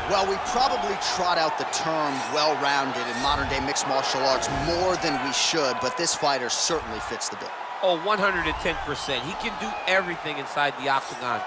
Well, we probably trot out the term well-rounded in modern-day mixed martial arts more than we should, but this fighter certainly fits the bill. Oh, 110%. He can do everything inside the octagon.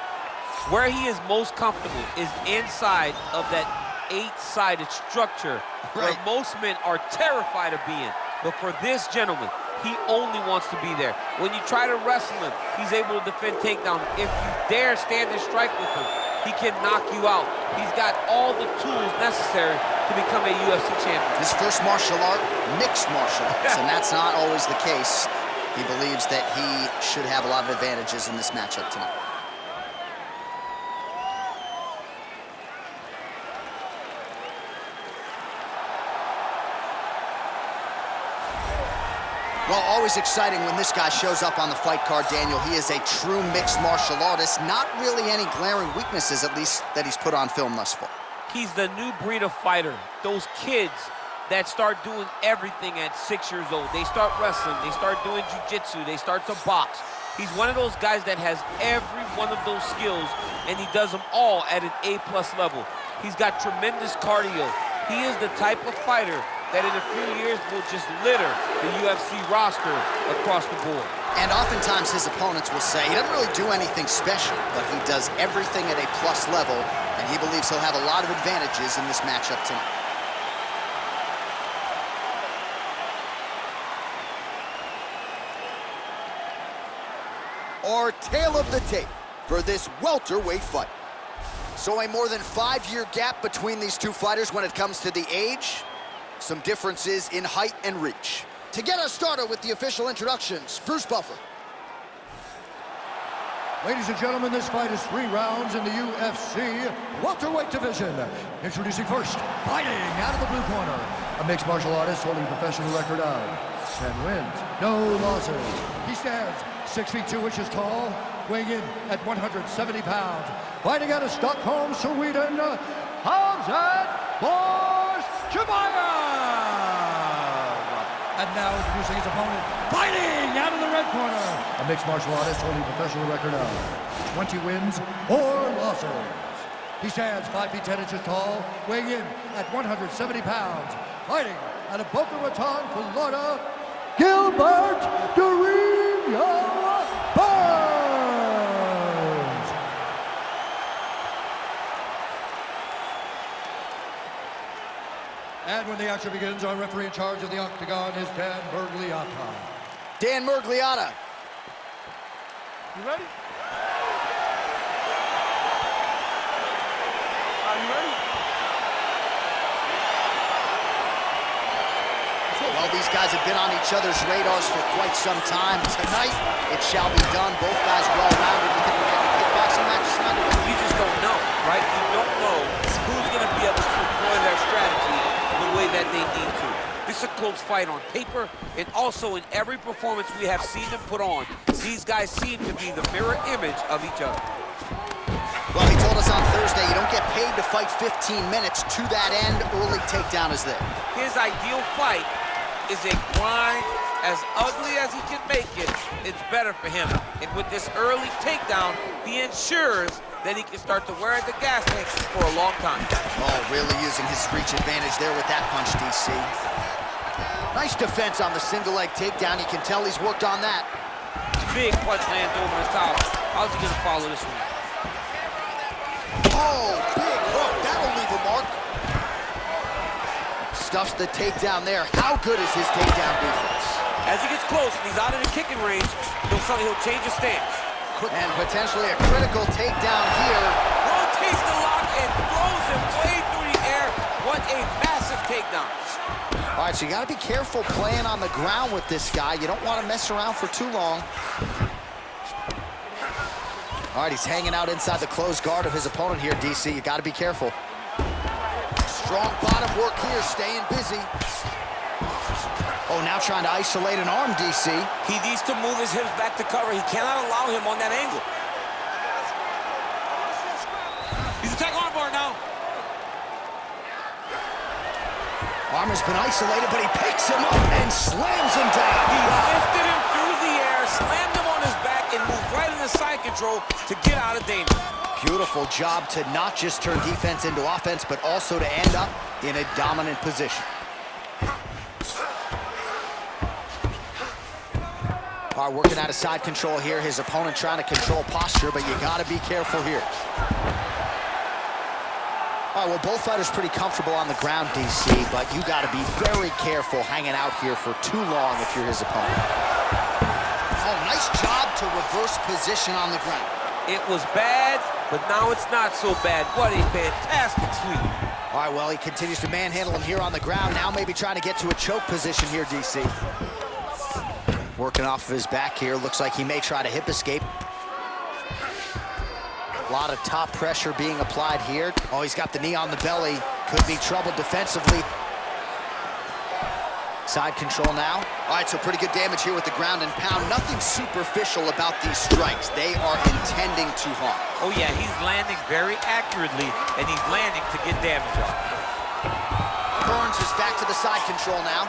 Where he is most comfortable is inside of that 8-sided structure, where most men are terrified of being. But for this gentleman, he only wants to be there. When you try to wrestle him, he's able to defend takedown. If you dare stand and strike with him, he can knock you out. He's got all the tools necessary to become a UFC champion. His first martial art, mixed martial arts, and that's not always the case. He believes that he should have a lot of advantages in this matchup tonight. Well, always exciting when this guy shows up on the fight card, Daniel. He is a true mixed martial artist. Not really any glaring weaknesses, at least, that he's put on film thus far. He's the new breed of fighter. Those kids that start doing everything at 6 years old. They start wrestling, they start doing jiu-jitsu, they start to box. He's one of those guys that has every one of those skills, and he does them all at an A+ level. He's got tremendous cardio. He is the type of fighter that in a few years will just litter the UFC roster across the board. And oftentimes his opponents will say he doesn't really do anything special, but he does everything at a plus level, and he believes he'll have a lot of advantages in this matchup tonight. Our tale of the tape for this welterweight fight. So a more than 5-year gap between these two fighters when it comes to the age. Some differences in height and reach. To get us started with the official introductions, Bruce Buffer. Ladies and gentlemen, this fight is 3 rounds in the UFC welterweight division. Introducing first, fighting out of the blue corner, a mixed martial artist holding a professional record of 10 wins, no losses. He stands 6 feet 2 inches tall, weighing in at 170 pounds. Fighting out of Stockholm, Sweden, Hamzat Chimaev! And now introducing his opponent, fighting out of the red corner, a mixed martial artist holding a professional record of 20 wins, 4 losses. He stands 5 feet 10 inches tall, weighing in at 170 pounds. Fighting out of Boca Raton, Florida, Gilbert Berns! And when the action begins, our referee in charge of the octagon is Dan Mergliotta. Dan Mergliotta. You ready? Are you ready? Well, these guys have been on each other's radars for quite some time. Tonight, it shall be done. Both guys well-rounded. You think we're getting a kickboxing match tonight? You just don't know, right? You don't know who's going to be able to employ their strategy the way that they need to. This is a close fight on paper, and also in every performance we have seen them put on. These guys seem to be the mirror image of each other. Well, he told us on Thursday you don't get paid to fight 15 minutes. To that end, early takedown is there. His ideal fight is a grind. As ugly as he can make it, it's better for him. And with this early takedown, he ensures that he can start to wear the gas tanks for a long time. Oh, really using his reach advantage there with that punch, DC. Nice defense on the single leg takedown. You can tell he's worked on that. Big punch lands over the top. How's he gonna follow this one? Oh, big hook. That'll leave a mark. Stuffs the takedown there. How good is his takedown defense? As he gets close and he's out of the kicking range, he'll change his stance. And potentially a critical takedown here. Rotates the lock and throws him way through the air. What a massive takedown. All right, so you got to be careful playing on the ground with this guy. You don't want to mess around for too long. All right, he's hanging out inside the closed guard of his opponent here, DC. You got to be careful. Strong bottom work here, staying busy. Oh, now trying to isolate an arm, DC. He needs to move his hips back to cover. He cannot allow him on that angle. He's attacking armbar now. Arm has been isolated, but he picks him up and slams him down. He lifted him through the air, slammed him on his back, and moved right into side control to get out of danger. Beautiful job to not just turn defense into offense, but also to end up in a dominant position. All right, working out of side control here. His opponent trying to control posture, but you got to be careful here. All right, well, both fighters pretty comfortable on the ground, DC, but you got to be very careful hanging out here for too long if you're his opponent. Oh, nice job to reverse position on the ground. It was bad, but now it's not so bad. What a fantastic sweep. All right, well, he continues to manhandle him here on the ground. Now maybe trying to get to a choke position here, DC. Working off of his back here. Looks like he may try to hip escape. A lot of top pressure being applied here. Oh, he's got the knee on the belly. Could be trouble defensively. Side control now. All right, so pretty good damage here with the ground and pound. Nothing superficial about these strikes. They are intending to harm. Oh, yeah, he's landing very accurately, and he's landing to get damage off. Burns is back to the side control now.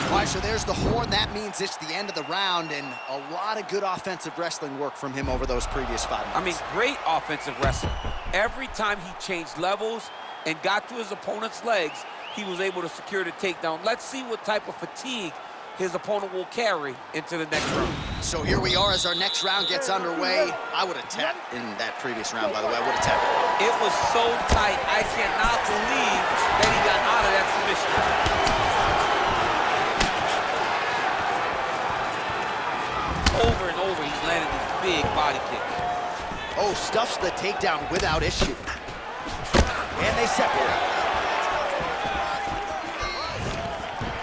All right, so there's the horn. That means it's the end of the round, and a lot of good offensive wrestling work from him over those previous 5 minutes. I mean, great offensive wrestling. Every time he changed levels and got to his opponent's legs, he was able to secure the takedown. Let's see what type of fatigue his opponent will carry into the next round. So here we are as our next round gets underway. I would have tapped in that previous round, by the way. I would have tapped. It was so tight. I cannot believe that he got out of that submission. Over and over, he's landed these big body kicks. Oh, stuffs the takedown without issue. And they separate.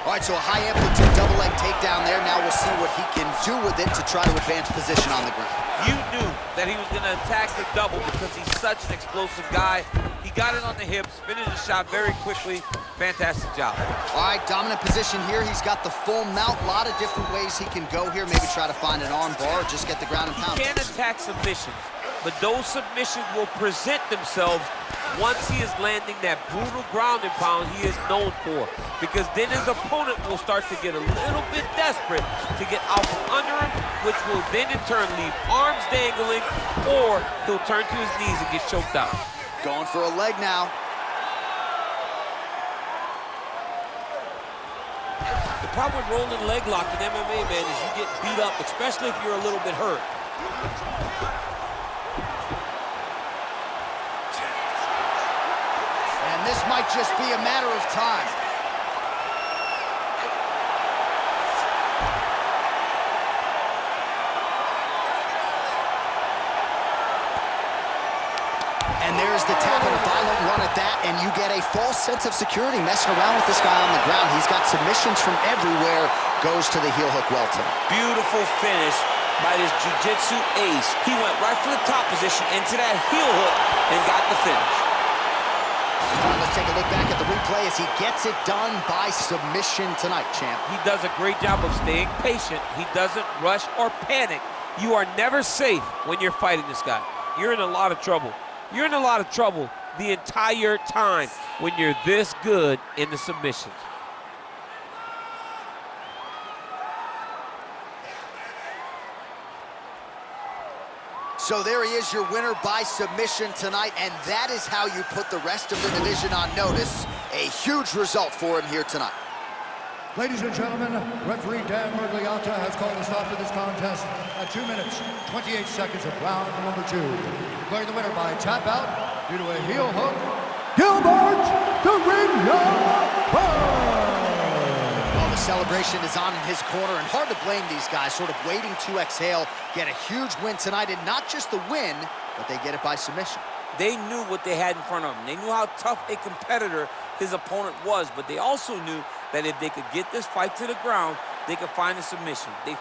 All right, so a high amplitude double leg takedown there. Now we'll see what he can do with it to try to advance position on the ground. You knew that he was going to attack the double because he's such an explosive guy. He got it on the hips, finished the shot very quickly. Fantastic job. All right, dominant position here. He's got the full mount. A lot of different ways he can go here. Maybe try to find an arm bar or just get the ground and pound. He can attack submissions, but those submissions will present themselves once he is landing that brutal ground and pound he is known for. Because then his opponent will start to get a little bit desperate to get out from under him, which will then in turn leave arms dangling, or he'll turn to his knees and get choked out. Going for a leg now. The problem with rolling leg lock in MMA, man, is you get beat up, especially if you're a little bit hurt. And this might just be a matter of time. And there's the tap and a violent run at that, and you get a false sense of security messing around with this guy on the ground. He's got submissions from everywhere, goes to the heel hook well tonight. Beautiful finish by this jiu-jitsu ace. He went right from the top position into that heel hook and got the finish. All right, let's take a look back at the replay as he gets it done by submission tonight, champ. He does a great job of staying patient. He doesn't rush or panic. You are never safe when you're fighting this guy. You're in a lot of trouble. You're in a lot of trouble the entire time when you're this good in the submissions. So there he is, your winner by submission tonight, and that is how you put the rest of the division on notice. A huge result for him here tonight. Ladies and gentlemen, referee Dan Mergliata has called a stop to this contest at 2 minutes, 28 seconds of round number 2. Declaring the winner by tap out due to a heel hook, Gilbert the Ring Well, the celebration is on in his corner, and hard to blame these guys, sort of waiting to exhale, get a huge win tonight, and not just the win, but they get it by submission. They knew what they had in front of them. They knew how tough a competitor his opponent was, but they also knew that if they could get this fight to the ground, they could find a submission. They